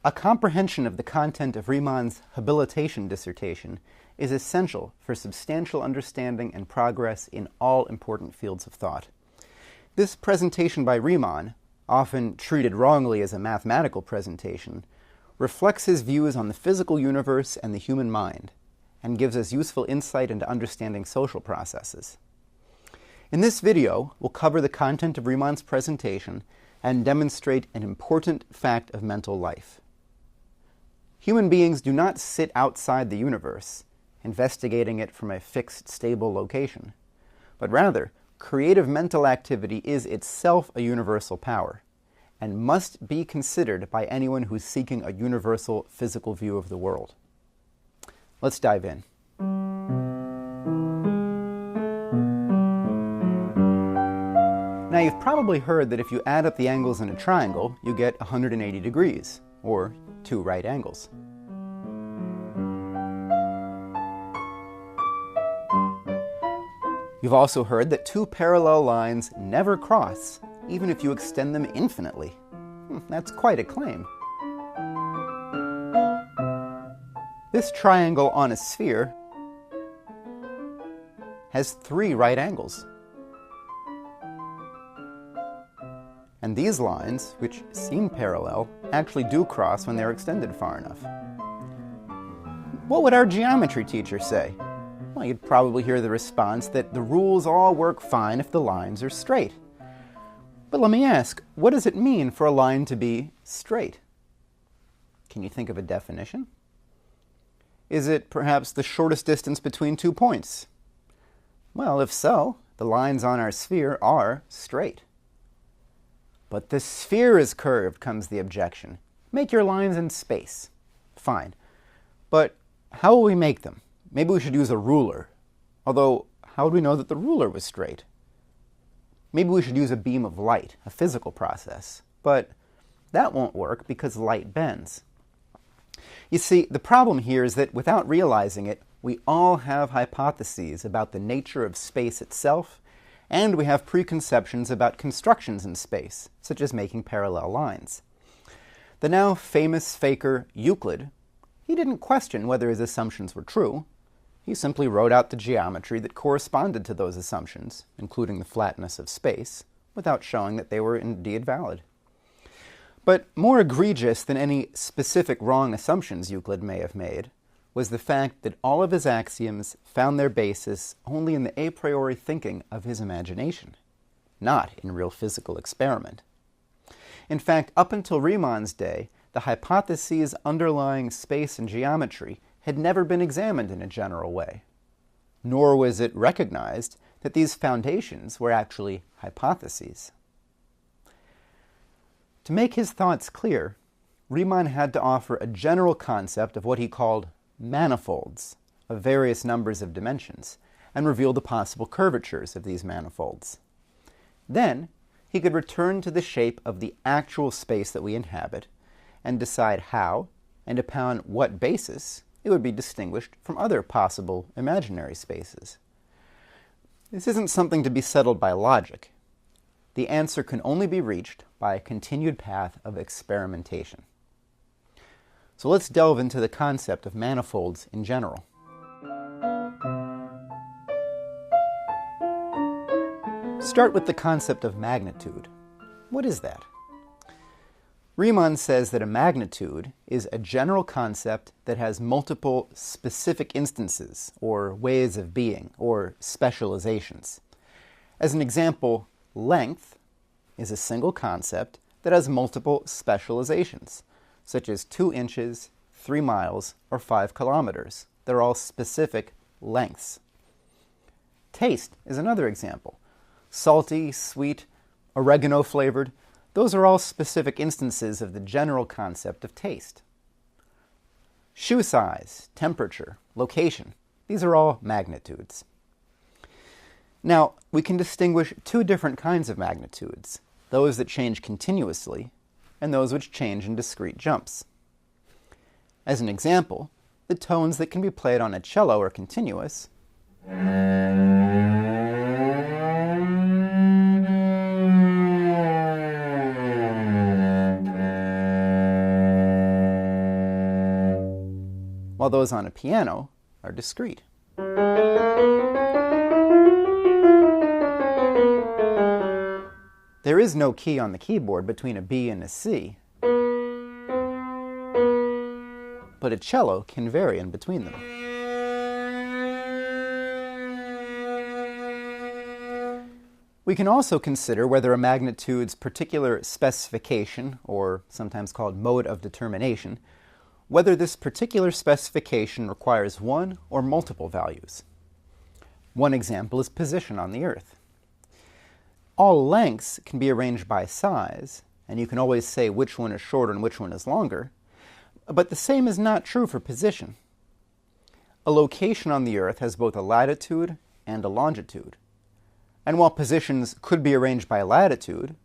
A comprehension of the content of Riemann's Habilitation Dissertation is essential for substantial understanding and progress in all important fields of thought. This presentation by Riemann, often treated wrongly as a mathematical presentation, reflects his views on the physical universe and the human mind, and gives us useful insight into understanding social processes. In this video, we'll cover the content of Riemann's presentation and demonstrate an important fact of mental life. Human beings do not sit outside the universe, investigating it from a fixed, stable location, but rather, creative mental activity is itself a universal power, and must be considered by anyone who's seeking a universal physical view of the world. Let's dive in. Now, you've probably heard that if you add up the angles in a triangle, you get 180 degrees, or 2 right angles. You've also heard that 2 parallel lines never cross, even if you extend them infinitely. That's quite a claim. This triangle on a sphere has 3 right angles. And these lines, which seem parallel, actually do cross when they're extended far enough. What would our geometry teacher say? Well, you'd probably hear the response that the rules all work fine if the lines are straight. But let me ask, what does it mean for a line to be straight? Can you think of a definition? Is it perhaps the shortest distance between 2 points? Well, if so, the lines on our sphere are straight. But the sphere is curved, comes the objection. Make your lines in space. Fine. But how will we make them? Maybe we should use a ruler. Although, how would we know that the ruler was straight? Maybe we should use a beam of light, a physical process. But that won't work because light bends. You see, the problem here is that without realizing it, we all have hypotheses about the nature of space itself, and we have preconceptions about constructions in space, such as making parallel lines. The now famous faker Euclid, he didn't question whether his assumptions were true. He simply wrote out the geometry that corresponded to those assumptions, including the flatness of space, without showing that they were indeed valid. But more egregious than any specific wrong assumptions Euclid may have made was the fact that all of his axioms found their basis only in the a priori thinking of his imagination, not in real physical experiment. In fact, up until Riemann's day, the hypotheses underlying space and geometry had never been examined in a general way, nor was it recognized that these foundations were actually hypotheses. To make his thoughts clear, Riemann had to offer a general concept of what he called manifolds of various numbers of dimensions, and reveal the possible curvatures of these manifolds. Then, he could return to the shape of the actual space that we inhabit, and decide how, and upon what basis, it would be distinguished from other possible imaginary spaces. This isn't something to be settled by logic. The answer can only be reached by a continued path of experimentation. So let's delve into the concept of manifolds in general. Start with the concept of magnitude. What is that? Riemann says that a magnitude is a general concept that has multiple specific instances, or ways of being, or specializations. As an example, length is a single concept that has multiple specializations, such as 2 inches, 3 miles, or 5 kilometers. They're all specific lengths. Taste is another example. Salty, sweet, oregano-flavored, those are all specific instances of the general concept of taste. Shoe size, temperature, location, these are all magnitudes. Now, we can distinguish 2 different kinds of magnitudes, those that change continuously and those which change in discrete jumps. As an example, the tones that can be played on a cello are continuous, while those on a piano are discrete. There is no key on the keyboard between a B and a C, but a cello can vary in between them. We can also consider whether a magnitude's particular specification, or sometimes called mode of determination, whether this particular specification requires one or multiple values. One example is position on the Earth. All lengths can be arranged by size, and you can always say which one is shorter and which one is longer, but the same is not true for position. A location on the Earth has both a latitude and a longitude, and while positions could be arranged by latitude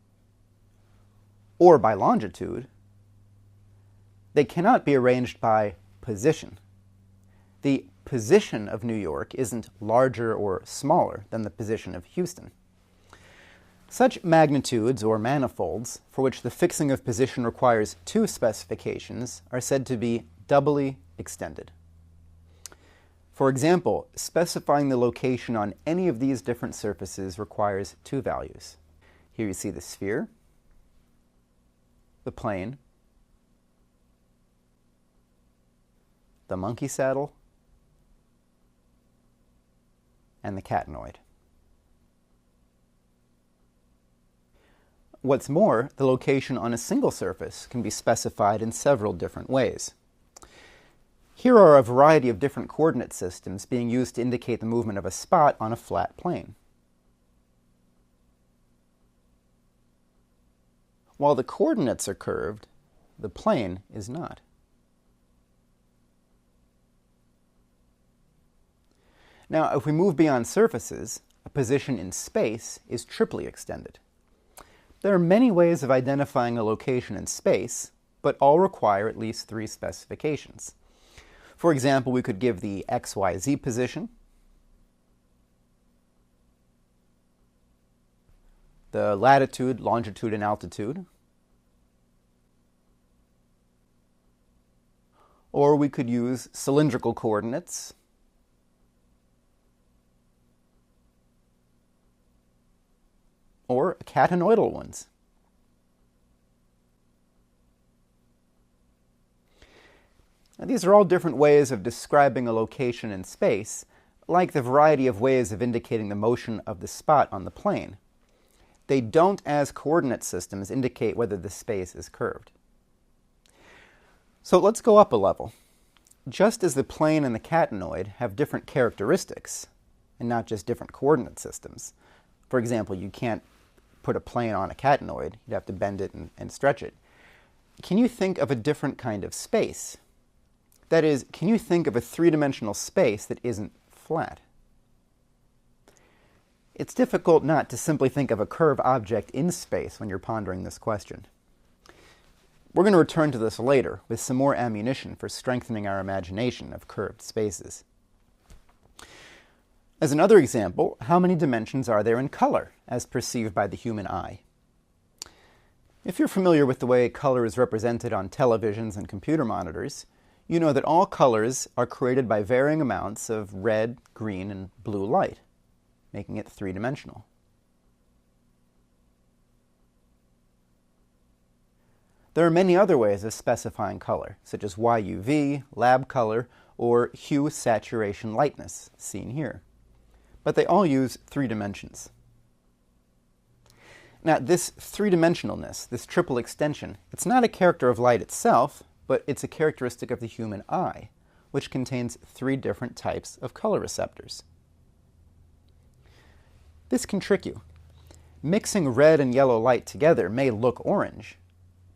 or by longitude, they cannot be arranged by position. The position of New York isn't larger or smaller than the position of Houston. Such magnitudes, or manifolds, for which the fixing of position requires two specifications, are said to be doubly extended. For example, specifying the location on any of these different surfaces requires two values. Here you see the sphere, the plane, the monkey saddle, and the catenoid. What's more, the location on a single surface can be specified in several different ways. Here are a variety of different coordinate systems being used to indicate the movement of a spot on a flat plane. While the coordinates are curved, the plane is not. Now, if we move beyond surfaces, a position in space is triply extended. There are many ways of identifying a location in space, but all require at least three specifications. For example, we could give the XYZ position, the latitude, longitude, and altitude, or we could use cylindrical coordinates, or catenoidal ones. Now, these are all different ways of describing a location in space, like the variety of ways of indicating the motion of the spot on the plane. They don't, as coordinate systems, indicate whether the space is curved. So let's go up a level. Just as the plane and the catenoid have different characteristics, and not just different coordinate systems. For example, you can't put a plane on a catenoid. You'd have to bend it and stretch it. Can you think of a different kind of space? That is, can you think of a three-dimensional space that isn't flat? It's difficult not to simply think of a curved object in space when you're pondering this question. We're going to return to this later with some more ammunition for strengthening our imagination of curved spaces. As another example, how many dimensions are there in color, as perceived by the human eye? If you're familiar with the way color is represented on televisions and computer monitors, you know that all colors are created by varying amounts of red, green, and blue light, making it three-dimensional. There are many other ways of specifying color, such as YUV, lab color, or hue, saturation, lightness, seen here. But they all use three dimensions. Now, this three-dimensionalness, this triple extension, it's not a character of light itself, but it's a characteristic of the human eye, which contains three different types of color receptors. This can trick you. Mixing red and yellow light together may look orange,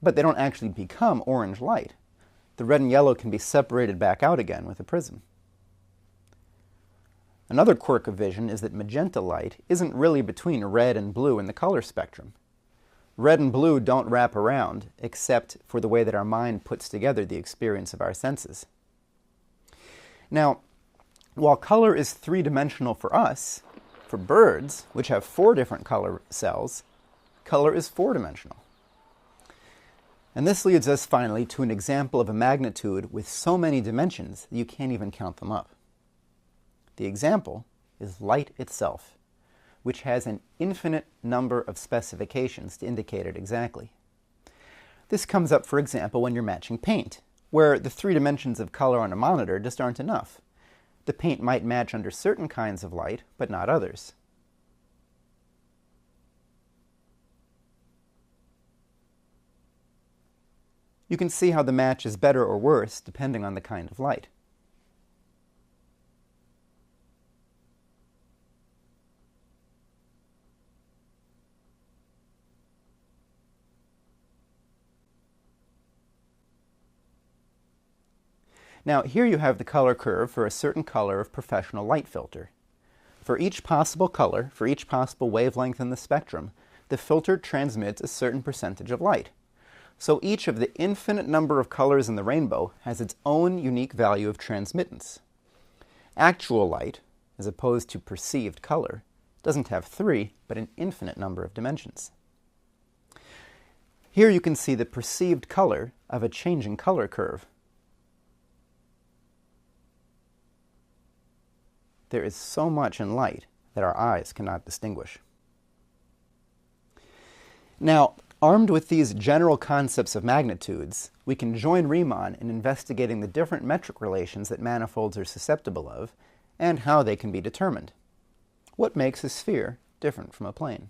but they don't actually become orange light. The red and yellow can be separated back out again with a prism. Another quirk of vision is that magenta light isn't really between red and blue in the color spectrum. Red and blue don't wrap around, except for the way that our mind puts together the experience of our senses. Now, while color is three-dimensional for us, for birds, which have four different color cells, color is four-dimensional. And this leads us finally to an example of a magnitude with so many dimensions that you can't even count them up. The example is light itself, which has an infinite number of specifications to indicate it exactly. This comes up, for example, when you're matching paint, where the 3 dimensions of color on a monitor just aren't enough. The paint might match under certain kinds of light, but not others. You can see how the match is better or worse depending on the kind of light. Now, here you have the color curve for a certain color of professional light filter. For each possible color, for each possible wavelength in the spectrum, the filter transmits a certain percentage of light. So each of the infinite number of colors in the rainbow has its own unique value of transmittance. Actual light, as opposed to perceived color, doesn't have 3, but an infinite number of dimensions. Here you can see the perceived color of a changing color curve. There is so much in light that our eyes cannot distinguish. Now, armed with these general concepts of magnitudes, we can join Riemann in investigating the different metric relations that manifolds are susceptible of and how they can be determined. What makes a sphere different from a plane?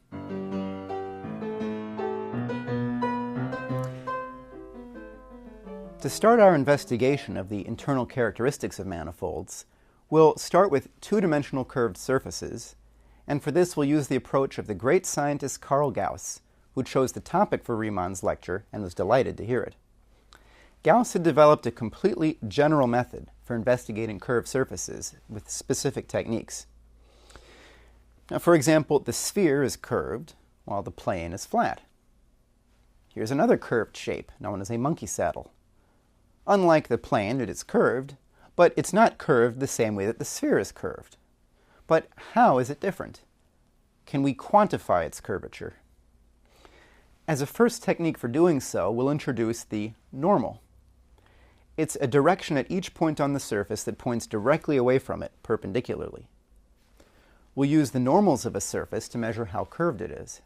To start our investigation of the internal characteristics of manifolds, we'll start with 2-dimensional curved surfaces, and for this we'll use the approach of the great scientist Carl Gauss, who chose the topic for Riemann's lecture and was delighted to hear it. Gauss had developed a completely general method for investigating curved surfaces with specific techniques. Now, for example, the sphere is curved while the plane is flat. Here's another curved shape known as a monkey saddle. Unlike the plane, it is curved, but it's not curved the same way that the sphere is curved. But how is it different? Can we quantify its curvature? As a first technique for doing so, we'll introduce the normal. It's a direction at each point on the surface that points directly away from it, perpendicularly. We'll use the normals of a surface to measure how curved it is.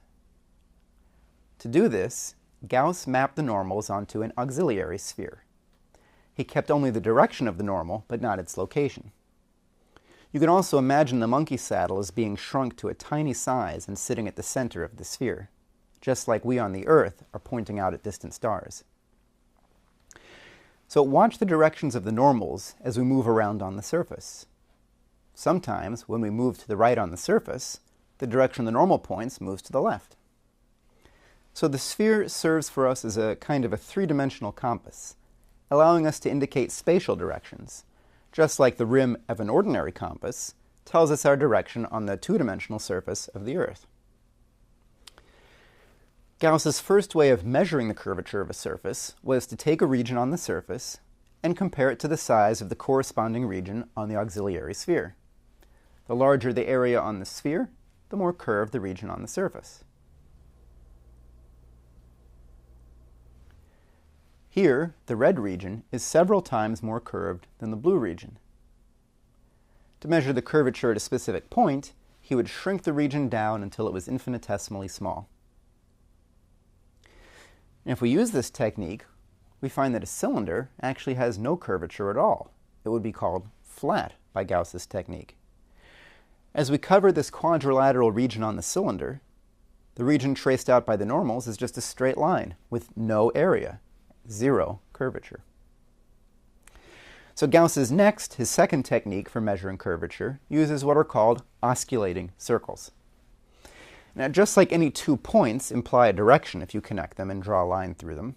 To do this, Gauss mapped the normals onto an auxiliary sphere. He kept only the direction of the normal, but not its location. You can also imagine the monkey saddle as being shrunk to a tiny size and sitting at the center of the sphere, just like we on the Earth are pointing out at distant stars. So watch the directions of the normals as we move around on the surface. Sometimes, when we move to the right on the surface, the direction the normal points moves to the left. So the sphere serves for us as a kind of a 3-dimensional compass, allowing us to indicate spatial directions, just like the rim of an ordinary compass tells us our direction on the 2-dimensional surface of the Earth. Gauss's first way of measuring the curvature of a surface was to take a region on the surface and compare it to the size of the corresponding region on the auxiliary sphere. The larger the area on the sphere, the more curved the region on the surface. Here, the red region is several times more curved than the blue region. To measure the curvature at a specific point, he would shrink the region down until it was infinitesimally small. And if we use this technique, we find that a cylinder actually has no curvature at all. It would be called flat by Gauss's technique. As we cover this quadrilateral region on the cylinder, the region traced out by the normals is just a straight line with no area. 0 curvature. So Gauss's his second technique for measuring curvature, uses what are called osculating circles. Now, just like any 2 points imply a direction if you connect them and draw a line through them,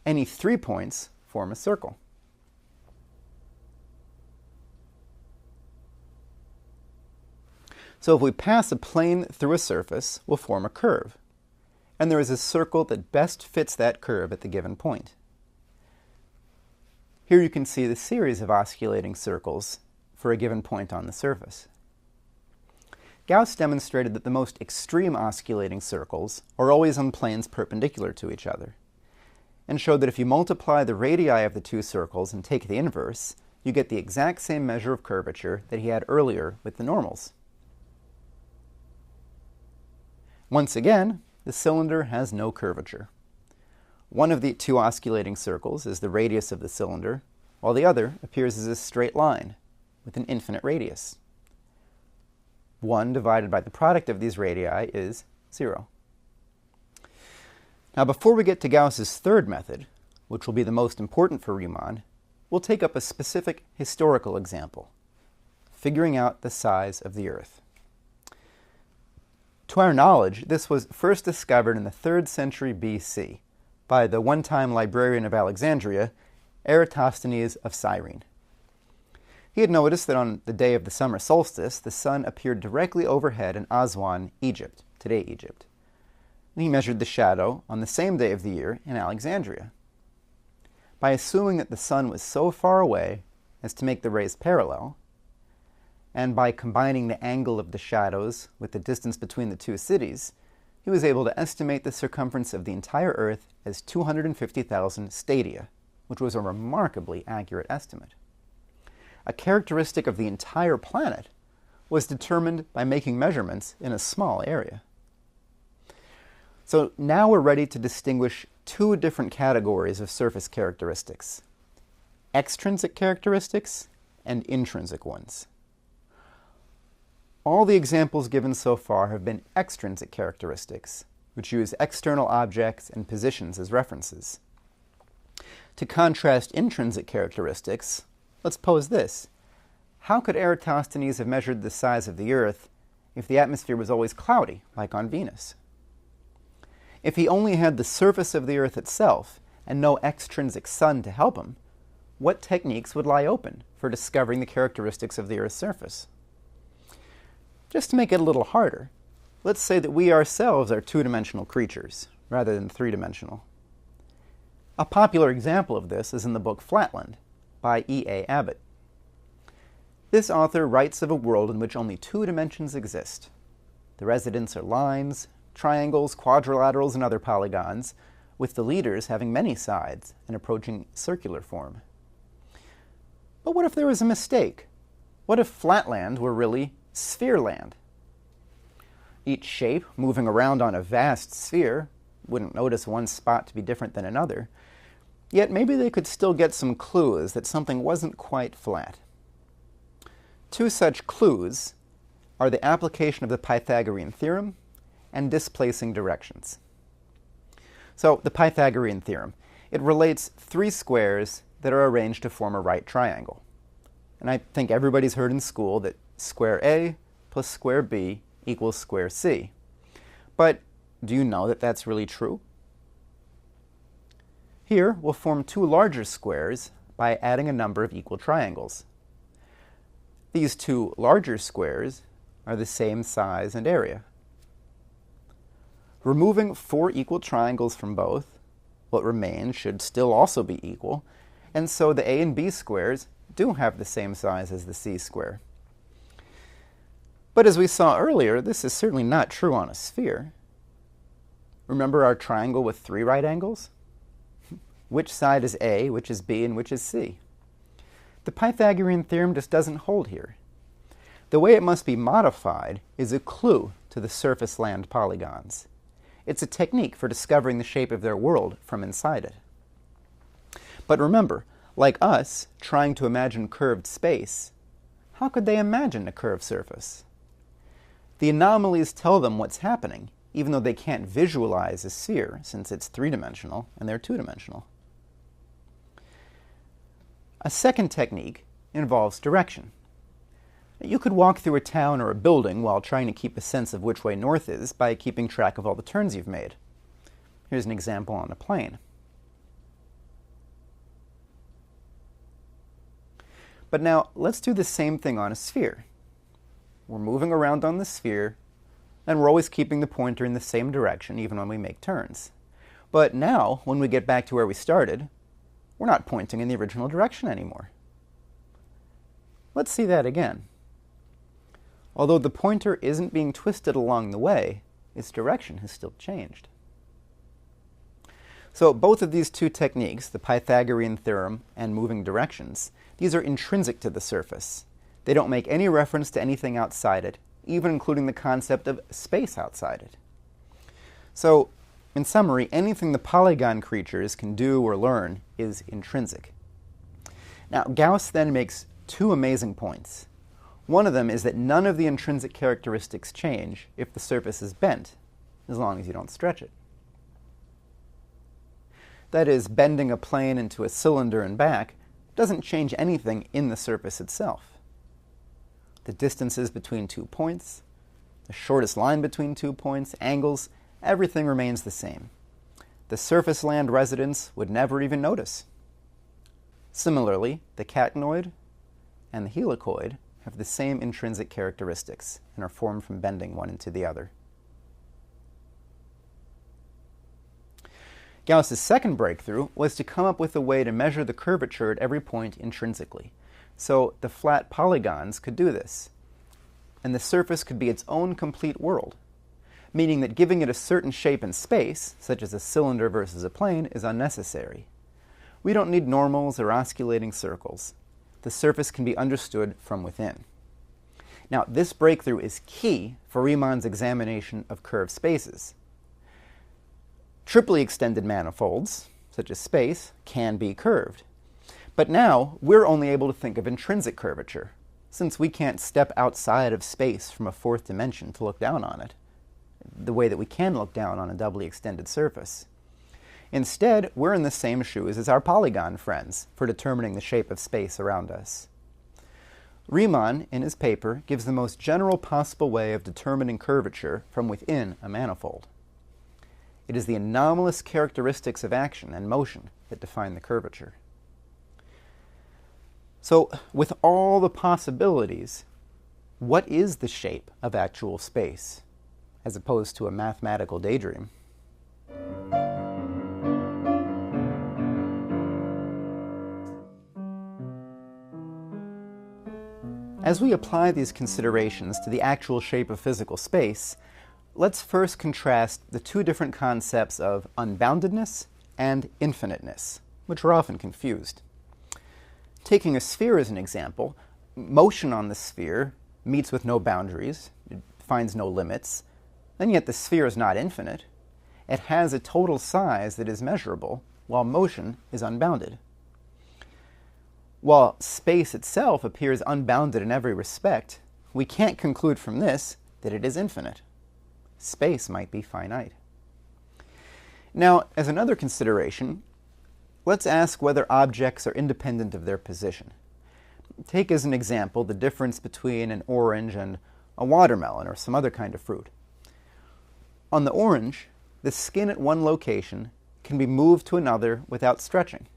any 3 points form a circle. So if we pass a plane through a surface, we'll form a curve. And there is a circle that best fits that curve at the given point. Here you can see the series of osculating circles for a given point on the surface. Gauss demonstrated that the most extreme osculating circles are always on planes perpendicular to each other. and showed that if you multiply the radii of the two circles and take the inverse, you get the exact same measure of curvature that he had earlier with the normals. Once again, the cylinder has no curvature. One of the two osculating circles is the radius of the cylinder, while the other appears as a straight line with an infinite radius. 1 divided by the product of these radii is 0. Now, before we get to Gauss's third method, which will be the most important for Riemann, we'll take up a specific historical example, figuring out the size of the Earth. To our knowledge, this was first discovered in the 3rd century BC by the one-time librarian of Alexandria, Eratosthenes of Cyrene. He had noticed that on the day of the summer solstice, the sun appeared directly overhead in Aswan, Egypt, today Egypt. He measured the shadow on the same day of the year in Alexandria. By assuming that the sun was so far away as to make the rays parallel, and by combining the angle of the shadows with the distance between the two cities, he was able to estimate the circumference of the entire Earth as 250,000 stadia, which was a remarkably accurate estimate. A characteristic of the entire planet was determined by making measurements in a small area. So now we're ready to distinguish two different categories of surface characteristics: extrinsic characteristics and intrinsic ones. All the examples given so far have been extrinsic characteristics, which use external objects and positions as references. To contrast intrinsic characteristics, let's pose this. How could Eratosthenes have measured the size of the Earth if the atmosphere was always cloudy, like on Venus? If he only had the surface of the Earth itself and no extrinsic sun to help him, what techniques would lie open for discovering the characteristics of the Earth's surface? Just to make it a little harder, let's say that we ourselves are two-dimensional creatures, rather than three-dimensional. A popular example of this is in the book Flatland, by E.A. Abbott. This author writes of a world in which only two dimensions exist. The residents are lines, triangles, quadrilaterals, and other polygons, with the leaders having many sides and approaching circular form. But what if there was a mistake? What if Flatland were really Sphereland? Each shape moving around on a vast sphere wouldn't notice one spot to be different than another, yet maybe they could still get some clues that something wasn't quite flat. Two such clues are the application of the Pythagorean theorem and displacing directions. So, the Pythagorean theorem, it relates three squares that are arranged to form a right triangle. And I think everybody's heard in school that square A plus square B equals square C. But do you know that that's really true? Here, we'll form two larger squares by adding a number of equal triangles. These two larger squares are the same size and area. Removing four equal triangles from both, what remains should still also be equal, and so the A and B squares do have the same size as the C square. But as we saw earlier, this is certainly not true on a sphere. Remember our triangle with three right angles? Which side is A, which is B, and which is C? The Pythagorean theorem just doesn't hold here. The way it must be modified is a clue to the surface land polygons. It's a technique for discovering the shape of their world from inside it. But remember, like us trying to imagine curved space, how could they imagine a curved surface? The anomalies tell them what's happening, even though they can't visualize a sphere since it's three-dimensional and they're two-dimensional. A second technique involves direction. You could walk through a town or a building while trying to keep a sense of which way north is by keeping track of all the turns you've made. Here's an example on a plane. But now, let's do the same thing on a sphere. We're moving around on the sphere, and we're always keeping the pointer in the same direction even when we make turns. But now, when we get back to where we started, we're not pointing in the original direction anymore. Let's see that again. Although the pointer isn't being twisted along the way, its direction has still changed. So both of these two techniques, the Pythagorean theorem and moving directions, these are intrinsic to the surface. They don't make any reference to anything outside it, even including the concept of space outside it. So, in summary, anything the polygon creatures can do or learn is intrinsic. Now, Gauss then makes two amazing points. One of them is that none of the intrinsic characteristics change if the surface is bent, as long as you don't stretch it. That is, bending a plane into a cylinder and back doesn't change anything in the surface itself. The distances between 2 points, the shortest line between 2 points, angles, everything remains the same. The surface land residents would never even notice. Similarly, the catenoid and the helicoid have the same intrinsic characteristics and are formed from bending one into the other. Gauss's second breakthrough was to come up with a way to measure the curvature at every point intrinsically. So the flat polygons could do this, and the surface could be its own complete world, meaning that giving it a certain shape in space, such as a cylinder versus a plane, is unnecessary. We don't need normals or osculating circles. The surface can be understood from within. Now, this breakthrough is key for Riemann's examination of curved spaces. Triply extended manifolds, such as space, can be curved. But now, we're only able to think of intrinsic curvature, since we can't step outside of space from a fourth dimension to look down on it, the way that we can look down on a doubly extended surface. Instead, we're in the same shoes as our polygon friends for determining the shape of space around us. Riemann, in his paper, gives the most general possible way of determining curvature from within a manifold. It is the anomalous characteristics of action and motion that define the curvature. So, with all the possibilities, what is the shape of actual space, as opposed to a mathematical daydream? As we apply these considerations to the actual shape of physical space, let's first contrast the two different concepts of unboundedness and infiniteness, which are often confused. Taking a sphere as an example, motion on the sphere meets with no boundaries, it finds no limits, and yet the sphere is not infinite. It has a total size that is measurable, while motion is unbounded. While space itself appears unbounded in every respect, we can't conclude from this that it is infinite. Space might be finite. Now, as another consideration, let's ask whether objects are independent of their position. Take as an example the difference between an orange and a watermelon or some other kind of fruit. On the orange, the skin at one location can be moved to another without stretching.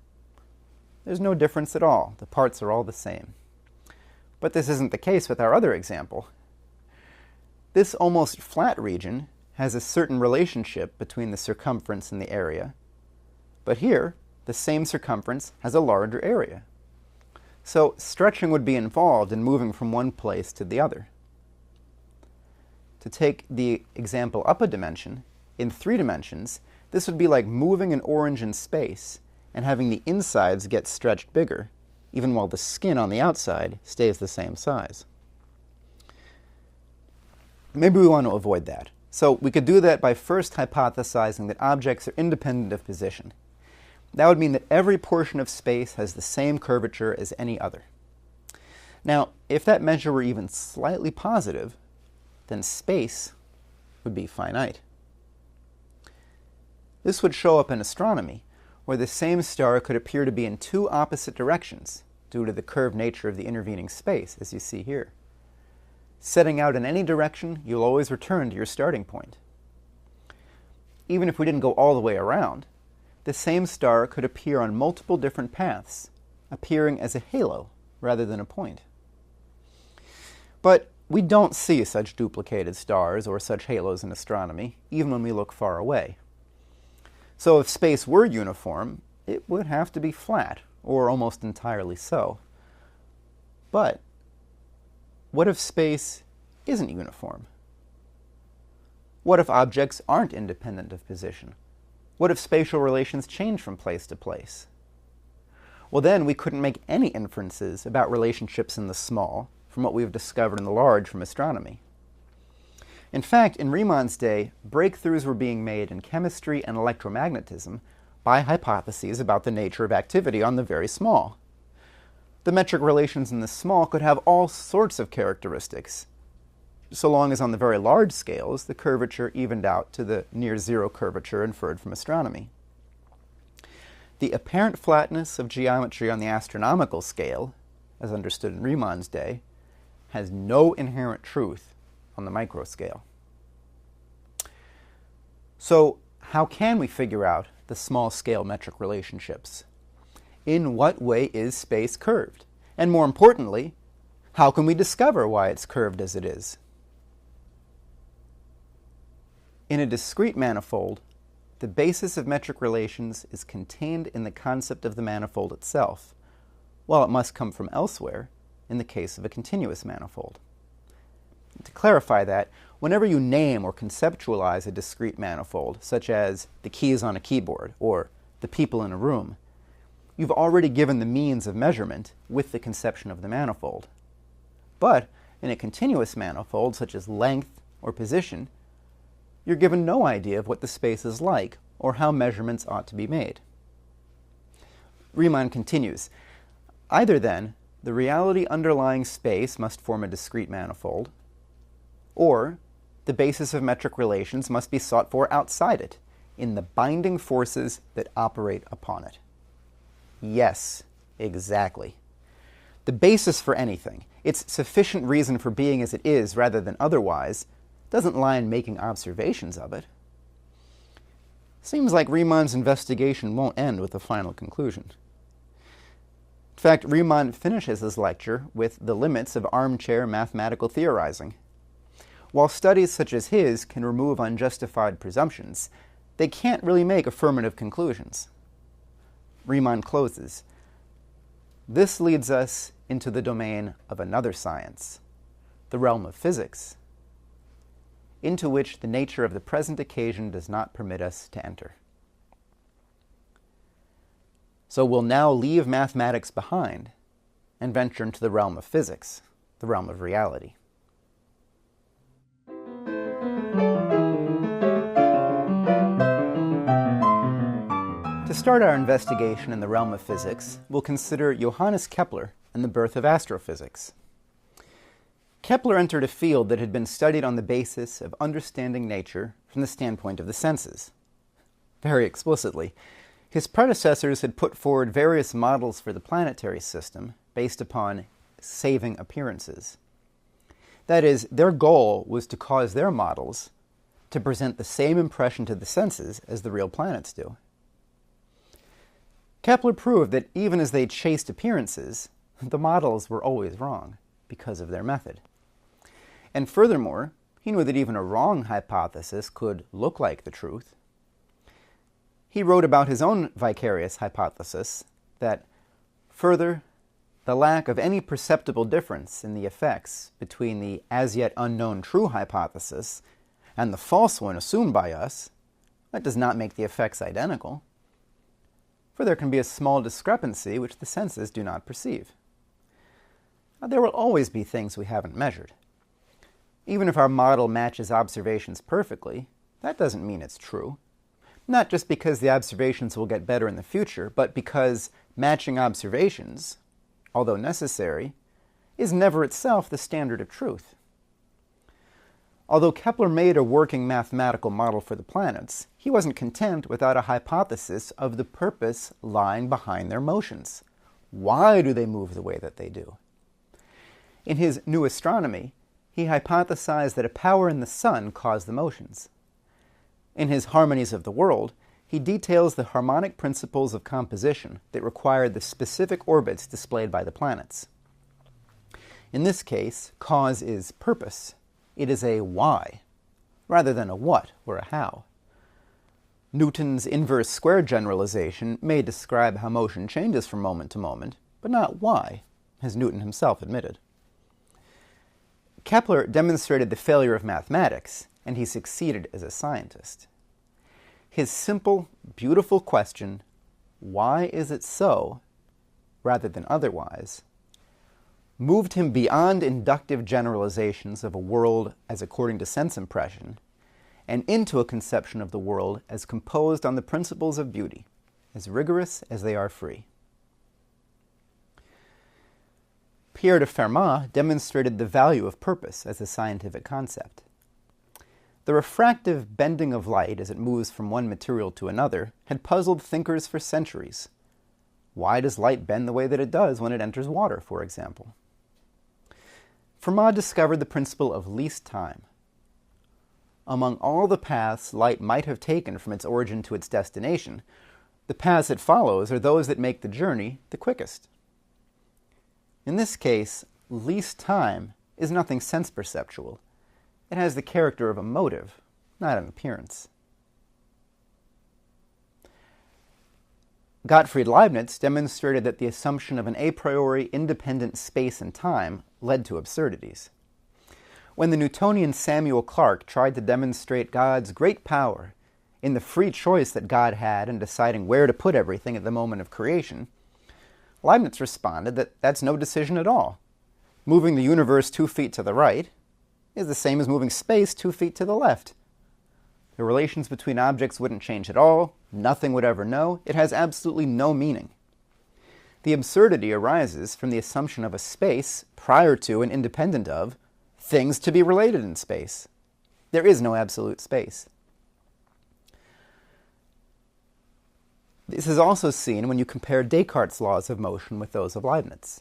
There's no difference at all. The parts are all the same. But this isn't the case with our other example. This almost flat region has a certain relationship between the circumference and the area, but here, the same circumference has a larger area. So stretching would be involved in moving from one place to the other. To take the example up a dimension, in 3 dimensions, this would be like moving an orange in space and having the insides get stretched bigger, even while the skin on the outside stays the same size. Maybe we want to avoid that. So we could do that by first hypothesizing that objects are independent of position. That would mean that every portion of space has the same curvature as any other. Now, if that measure were even slightly positive, then space would be finite. This would show up in astronomy, where the same star could appear to be in 2 opposite directions due to the curved nature of the intervening space, as you see here. Setting out in any direction, you'll always return to your starting point. Even if we didn't go all the way around, the same star could appear on multiple different paths, appearing as a halo rather than a point. But we don't see such duplicated stars or such halos in astronomy, even when we look far away. So if space were uniform, it would have to be flat, or almost entirely so. But what if space isn't uniform? What if objects aren't independent of position? What if spatial relations change from place to place? Well, then we couldn't make any inferences about relationships in the small from what we've discovered in the large from astronomy. In fact, in Riemann's day, breakthroughs were being made in chemistry and electromagnetism by hypotheses about the nature of activity on the very small. The metric relations in the small could have all sorts of characteristics, so long as on the very large scales the curvature evened out to the near-zero curvature inferred from astronomy. The apparent flatness of geometry on the astronomical scale, as understood in Riemann's day, has no inherent truth on the microscale. So, how can we figure out the small-scale metric relationships? In what way is space curved? And more importantly, how can we discover why it's curved as it is? In a discrete manifold, the basis of metric relations is contained in the concept of the manifold itself, while it must come from elsewhere in the case of a continuous manifold. To clarify that, whenever you name or conceptualize a discrete manifold, such as the keys on a keyboard or the people in a room, you've already given the means of measurement with the conception of the manifold. But in a continuous manifold, such as length or position, you're given no idea of what the space is like or how measurements ought to be made. Riemann continues, either then, the reality underlying space must form a discrete manifold, or the basis of metric relations must be sought for outside it, in the binding forces that operate upon it. Yes, exactly. The basis for anything, its sufficient reason for being as it is rather than otherwise, doesn't lie in making observations of it. Seems like Riemann's investigation won't end with a final conclusion. In fact, Riemann finishes his lecture with the limits of armchair mathematical theorizing. While studies such as his can remove unjustified presumptions, they can't really make affirmative conclusions. Riemann closes, "This leads us into the domain of another science, the realm of physics, into which the nature of the present occasion does not permit us to enter." So we'll now leave mathematics behind and venture into the realm of physics, the realm of reality. To start our investigation in the realm of physics, we'll consider Johannes Kepler and the birth of astrophysics. Kepler entered a field that had been studied on the basis of understanding nature from the standpoint of the senses. Very explicitly, his predecessors had put forward various models for the planetary system based upon saving appearances. That is, their goal was to cause their models to present the same impression to the senses as the real planets do. Kepler proved that even as they chased appearances, the models were always wrong because of their method. And furthermore, he knew that even a wrong hypothesis could look like the truth. He wrote about his own vicarious hypothesis that, further, the lack of any perceptible difference in the effects between the as yet unknown true hypothesis and the false one assumed by us, that does not make the effects identical. For there can be a small discrepancy which the senses do not perceive. Now, there will always be things we haven't measured. Even if our model matches observations perfectly, that doesn't mean it's true. Not just because the observations will get better in the future, but because matching observations, although necessary, is never itself the standard of truth. Although Kepler made a working mathematical model for the planets, he wasn't content without a hypothesis of the purpose lying behind their motions. Why do they move the way that they do? In his New Astronomy, he hypothesized that a power in the sun caused the motions. In his Harmonies of the World, he details the harmonic principles of composition that required the specific orbits displayed by the planets. In this case, cause is purpose. It is a why, rather than a what or a how. Newton's inverse square generalization may describe how motion changes from moment to moment, but not why, as Newton himself admitted. Kepler demonstrated the failure of mathematics, and he succeeded as a scientist. His simple, beautiful question, why is it so, rather than otherwise, moved him beyond inductive generalizations of a world as according to sense impression, and into a conception of the world as composed on the principles of beauty, as rigorous as they are free. Pierre de Fermat demonstrated the value of purpose as a scientific concept. The refractive bending of light as it moves from one material to another had puzzled thinkers for centuries. Why does light bend the way that it does when it enters water, for example? Fermat discovered the principle of least time. Among all the paths light might have taken from its origin to its destination, the paths it follows are those that make the journey the quickest. In this case, least time is nothing sense-perceptual. It has the character of a motive, not an appearance. Gottfried Leibniz demonstrated that the assumption of an a priori independent space and time led to absurdities. When the Newtonian Samuel Clarke tried to demonstrate God's great power in the free choice that God had in deciding where to put everything at the moment of creation, Leibniz responded that that's no decision at all. Moving the universe 2 feet to the right is the same as moving space 2 feet to the left. The relations between objects wouldn't change at all. Nothing would ever know. It has absolutely no meaning. The absurdity arises from the assumption of a space prior to and independent of things to be related in space. There is no absolute space. This is also seen when you compare Descartes' laws of motion with those of Leibniz.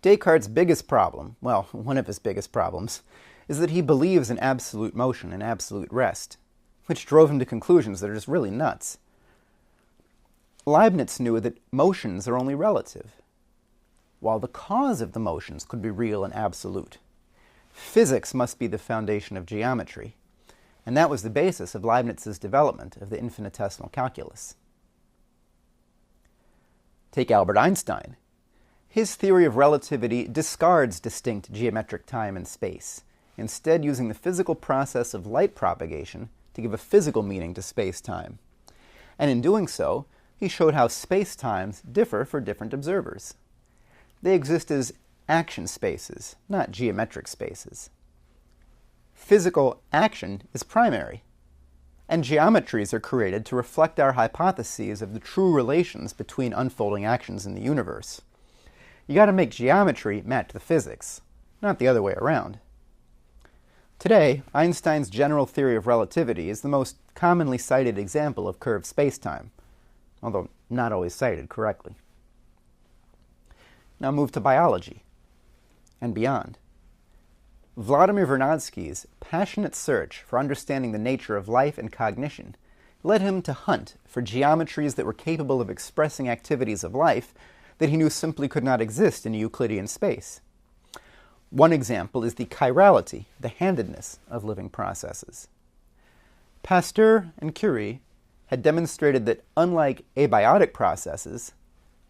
Descartes' biggest problem, well, one of his biggest problems, is that he believes in absolute motion and absolute rest, which drove him to conclusions that are just really nuts. Leibniz knew that motions are only relative, while the cause of the motions could be real and absolute. Physics must be the foundation of geometry, and that was the basis of Leibniz's development of the infinitesimal calculus. Take Albert Einstein. His theory of relativity discards distinct geometric time and space, instead using the physical process of light propagation to give a physical meaning to space-time. And in doing so, he showed how space-times differ for different observers. They exist as action spaces, not geometric spaces. Physical action is primary, and geometries are created to reflect our hypotheses of the true relations between unfolding actions in the universe. You got to make geometry match the physics, not the other way around. Today, Einstein's general theory of relativity is the most commonly cited example of curved spacetime, although not always cited correctly. Now move to biology and beyond. Vladimir Vernadsky's passionate search for understanding the nature of life and cognition led him to hunt for geometries that were capable of expressing activities of life that he knew simply could not exist in Euclidean space. One example is the chirality, the handedness of living processes. Pasteur and Curie had demonstrated that, unlike abiotic processes,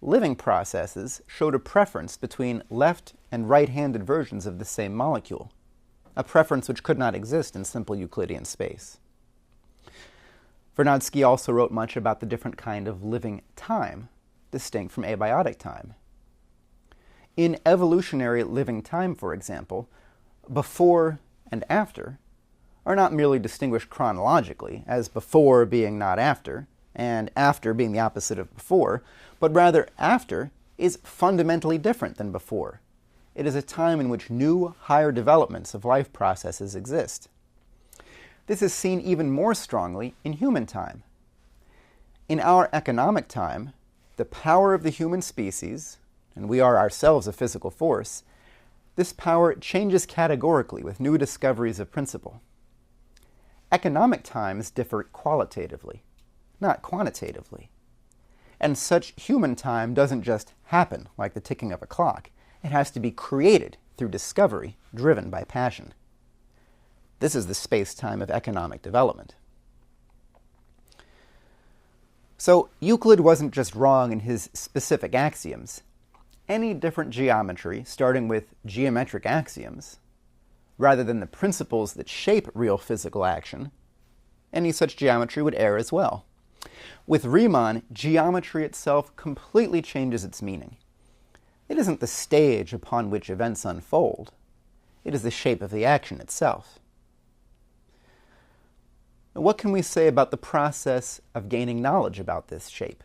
living processes showed a preference between left and right-handed versions of the same molecule, a preference which could not exist in simple Euclidean space. Vernadsky also wrote much about the different kind of living time, distinct from abiotic time. In evolutionary living time, for example, before and after are not merely distinguished chronologically, as before being not after, and after being the opposite of before, but rather after is fundamentally different than before. It is a time in which new, higher developments of life processes exist. This is seen even more strongly in human time. In our economic time, the power of the human species, and we are ourselves a physical force, this power changes categorically with new discoveries of principle. Economic times differ qualitatively, not quantitatively. And such human time doesn't just happen like the ticking of a clock. It has to be created through discovery, driven by passion. This is the space-time of economic development. So Euclid wasn't just wrong in his specific axioms. Any different geometry, starting with geometric axioms, rather than the principles that shape real physical action, any such geometry would err as well. With Riemann, geometry itself completely changes its meaning. It isn't the stage upon which events unfold. It is the shape of the action itself. Now, what can we say about the process of gaining knowledge about this shape?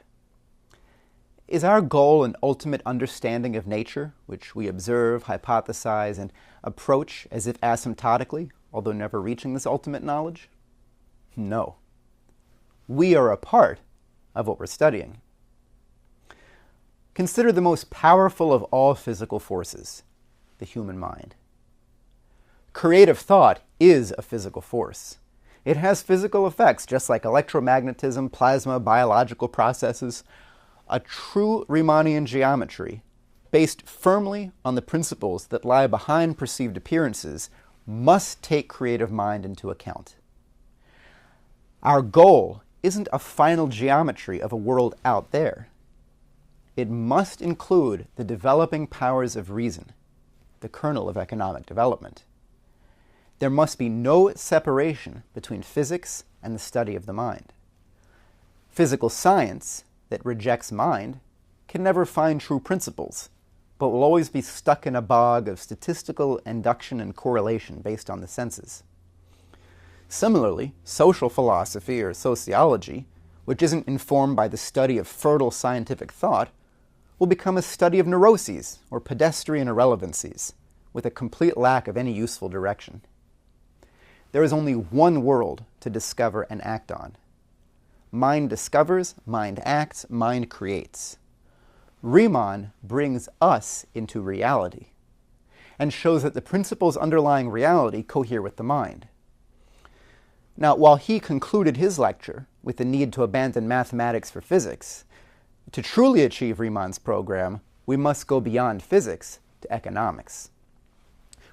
Is our goal an ultimate understanding of nature, which we observe, hypothesize, and approach as if asymptotically, although never reaching this ultimate knowledge? No. We are a part of what we're studying. Consider the most powerful of all physical forces, the human mind. Creative thought is a physical force. It has physical effects, just like electromagnetism, plasma, biological processes. A true Riemannian geometry, based firmly on the principles that lie behind perceived appearances, must take creative mind into account. Our goal isn't a final geometry of a world out there. It must include the developing powers of reason, the kernel of economic development. There must be no separation between physics and the study of the mind. Physical science that rejects mind can never find true principles, but will always be stuck in a bog of statistical induction and correlation based on the senses. Similarly, social philosophy or sociology, which isn't informed by the study of fertile scientific thought, will become a study of neuroses or pedestrian irrelevancies, with a complete lack of any useful direction. There is only one world to discover and act on. Mind discovers, mind acts, mind creates. Riemann brings us into reality and shows that the principles underlying reality cohere with the mind. Now, while he concluded his lecture with the need to abandon mathematics for physics, to truly achieve Riemann's program, we must go beyond physics to economics.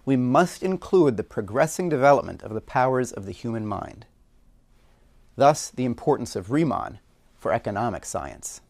We must include the progressing development of the powers of the human mind. Thus, the importance of Riemann for economic science.